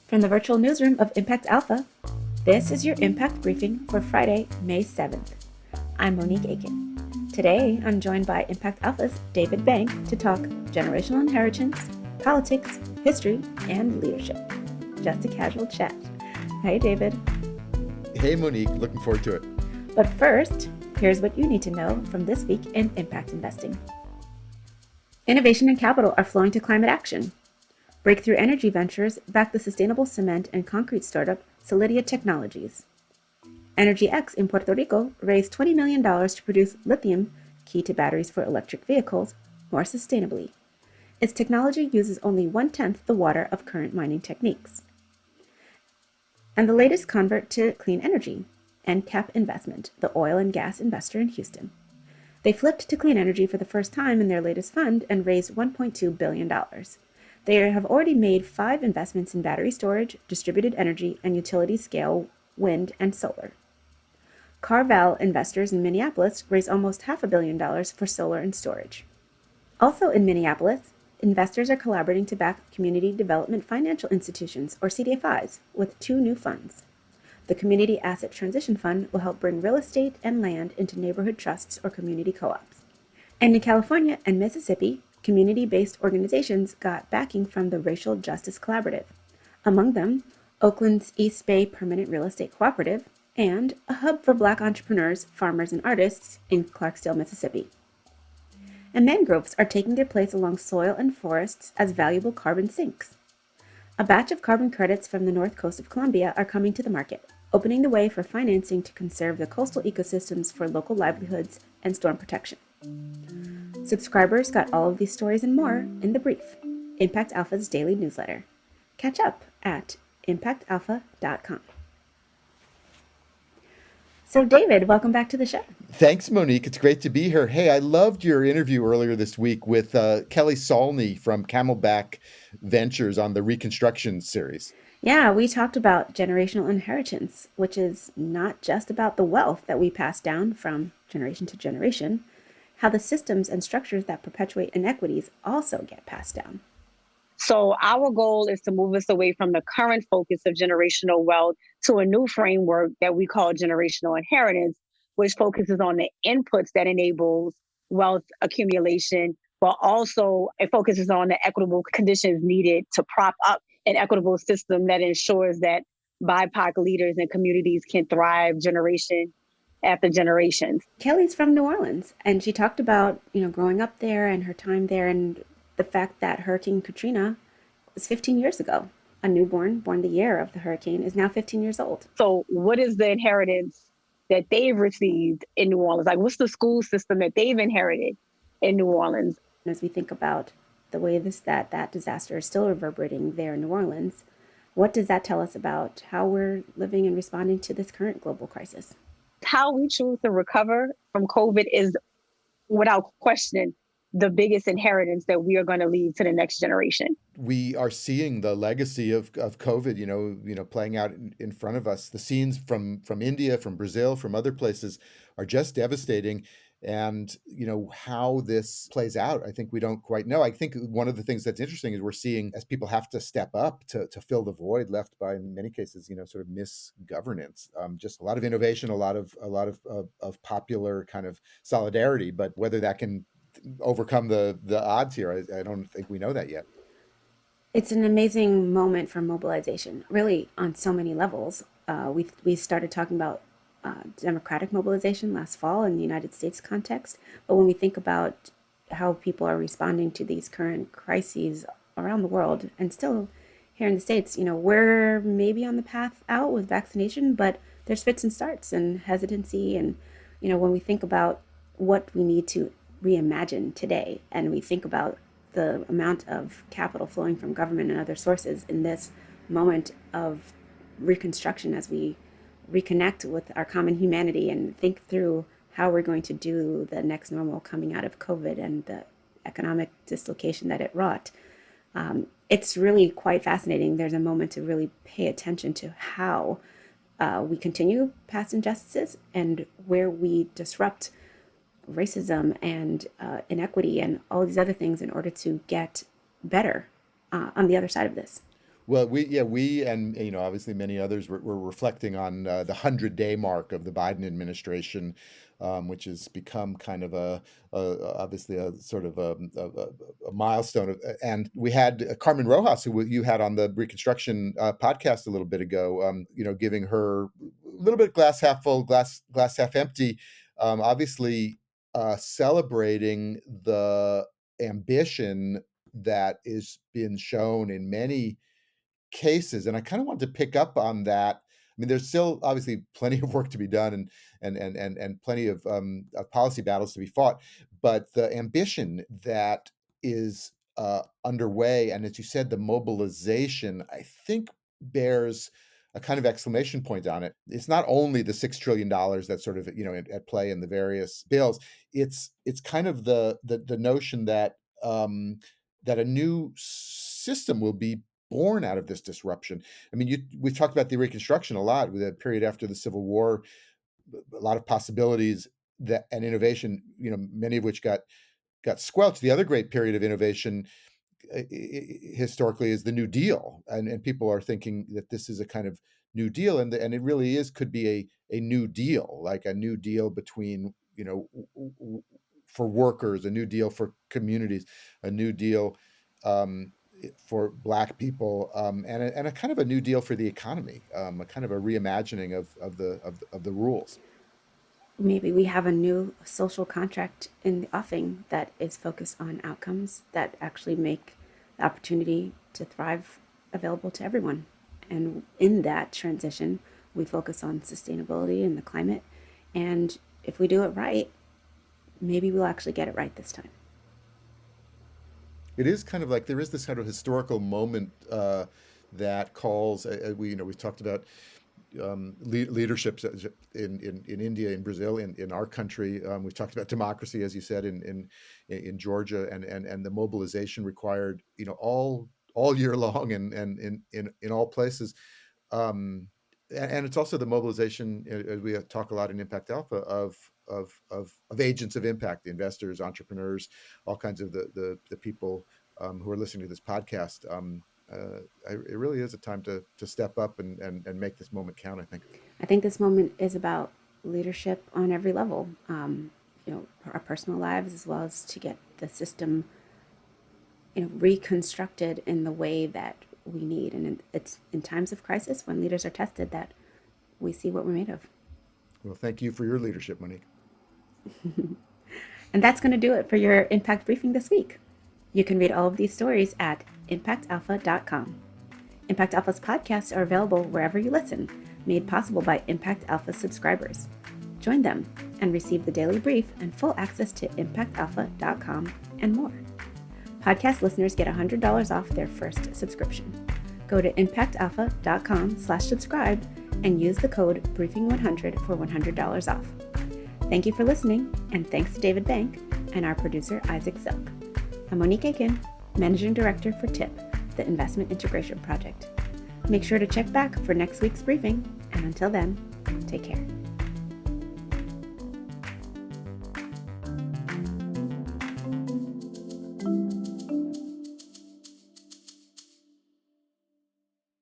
From the virtual newsroom of Impact Alpha, this is your Impact Briefing for Friday, May 7th. I'm Monique Aiken. Today, I'm joined by Impact Alpha's David Bank to talk generational inheritance, politics, history, and leadership. Just a casual chat. Hey, David. Hey, Monique. Looking forward to it. But first, here's what you need to know from this week in impact investing. Innovation and capital are flowing to climate action. Breakthrough Energy Ventures back the sustainable cement and concrete startup Solidia Technologies. Energy X in Puerto Rico raised $20 million to produce lithium, key to batteries for electric vehicles, more sustainably. Its technology uses only 1/10 the water of current mining techniques. And the latest convert to clean energy, NCAP Investment, the oil and gas investor in Houston. They flipped to clean energy for the first time in their latest fund and raised $1.2 billion. They have already made 5 investments in battery storage, distributed energy, and utility-scale wind and solar. Carval investors in Minneapolis raised almost $500 million for solar and storage. Also in Minneapolis, investors are collaborating to back community development financial institutions, or CDFIs, with 2 new funds. The Community Asset Transition Fund will help bring real estate and land into neighborhood trusts or community co-ops. And in California and Mississippi, community-based organizations got backing from the Racial Justice Collaborative. Among them, Oakland's East Bay Permanent Real Estate Cooperative and a hub for Black entrepreneurs, farmers, and artists in Clarksdale, Mississippi. And mangroves are taking their place along soil and forests as valuable carbon sinks. A batch of carbon credits from the north coast of Colombia are coming to the market, opening the way for financing to conserve the coastal ecosystems for local livelihoods and storm protection. Subscribers got all of these stories and more in the brief, Impact Alpha's daily newsletter. Catch up at impactalpha.com. So David, welcome back to the show. Thanks, Monique. It's great to be here. Hey, I loved your interview earlier this week with Kelli Saulney from Camelback Ventures on the Reconstruction series. Yeah, we talked about generational inheritance, which is not just about the wealth that we pass down from generation to generation, how the systems and structures that perpetuate inequities also get passed down. So our goal is to move us away from the current focus of generational wealth to a new framework that we call generational inheritance, which focuses on the inputs that enables wealth accumulation, but also it focuses on the equitable conditions needed to prop up an equitable system that ensures that BIPOC leaders and communities can thrive generation after generations. Kelli's from New Orleans, and she talked about, growing up there and her time there and the fact that Hurricane Katrina was 15 years ago. A newborn, born the year of the hurricane, is now 15 years old. So what is the inheritance that they've received in New Orleans? Like, what's the school system that they've inherited in New Orleans? As we think about the way that disaster is still reverberating there in New Orleans, what does that tell us about how we're living and responding to this current global crisis? How we choose to recover from COVID is, without question, the biggest inheritance that we are going to leave to the next generation. We are seeing the legacy of COVID, playing out in front of us. The scenes from India, from Brazil, from other places are just devastating. And, how this plays out, I think we don't quite know. I think one of the things that's interesting is we're seeing as people have to step up to fill the void left by, in many cases, sort of misgovernance. Just a lot of innovation, a lot of popular kind of solidarity, but whether that can overcome the odds here, I don't think we know that yet. It's an amazing moment for mobilization, really on so many levels. We started talking about democratic mobilization last fall in the United States context. But when we think about how people are responding to these current crises around the world and still here in the States, we're maybe on the path out with vaccination, but there's fits and starts and hesitancy. And, when we think about what we need to reimagine today, and we think about the amount of capital flowing from government and other sources in this moment of reconstruction as we reconnect with our common humanity and think through how we're going to do the next normal coming out of COVID and the economic dislocation that it wrought. It's really quite fascinating. There's a moment to really pay attention to how we continue past injustices and where we disrupt racism and inequity and all these other things in order to get better on the other side of this. Well, we and obviously many others were reflecting on the 100-day mark of the Biden administration, which has become kind of obviously a sort of a milestone. And we had Carmen Rojas, who you had on the Reconstruction podcast a little bit ago, giving her a little bit glass half full, glass half empty, obviously celebrating the ambition that is being shown in many cases. And I kind of want to pick up on that. I mean, there's still obviously plenty of work to be done, and plenty of policy battles to be fought, but the ambition that is underway, and as you said, the mobilization, I think bears a kind of exclamation point on it. It's not only the $6 trillion that's sort of at play in the various bills. It's kind of the notion that that a new system will be born out of this disruption. I mean, we've talked about the Reconstruction a lot, with a period after the Civil War, a lot of possibilities and innovation, many of which got squelched. The other great period of innovation historically is the New Deal, and people are thinking that this is a kind of New Deal, and it really could be a New Deal, like a New Deal between for workers, a New Deal for communities, a New Deal for Black people, and a kind of a New Deal for the economy, a kind of a reimagining of the rules. Maybe we have a new social contract in the offing that is focused on outcomes that actually make the opportunity to thrive available to everyone. And in that transition, we focus on sustainability and the climate. And if we do it right, maybe we'll actually get it right this time. It is kind of like there is this kind of historical moment that calls. We've talked about leaderships in India, in Brazil, in our country. We've talked about democracy, as you said, in Georgia, and the mobilization required, all year long, and in all places. And it's also the mobilization, as we talk a lot in Impact Alpha, of agents of impact, the investors, entrepreneurs, all kinds of the people who are listening to this podcast. It really is a time to step up and make this moment count, I think this moment is about leadership on every level, our personal lives, as well as to get the system, reconstructed in the way that we need. And it's in times of crisis, when leaders are tested, that we see what we're made of. Well, thank you for your leadership, Monique. And that's going to do it for your Impact Briefing this week. You can read all of these stories at impactalpha.com. Impact Alpha's podcasts are available wherever you listen, made possible by Impact Alpha subscribers. Join them and receive the daily brief and full access to impactalpha.com and more. Podcast listeners get $100 off their first subscription. Go to impactalpha.com/subscribe and use the code BRIEFING100 for $100 off. Thank you for listening, and thanks to David Bank and our producer, Isaac Silk. I'm Monique Aiken, Managing Director for TIP, the Investment Integration Project. Make sure to check back for next week's briefing, and until then, take care.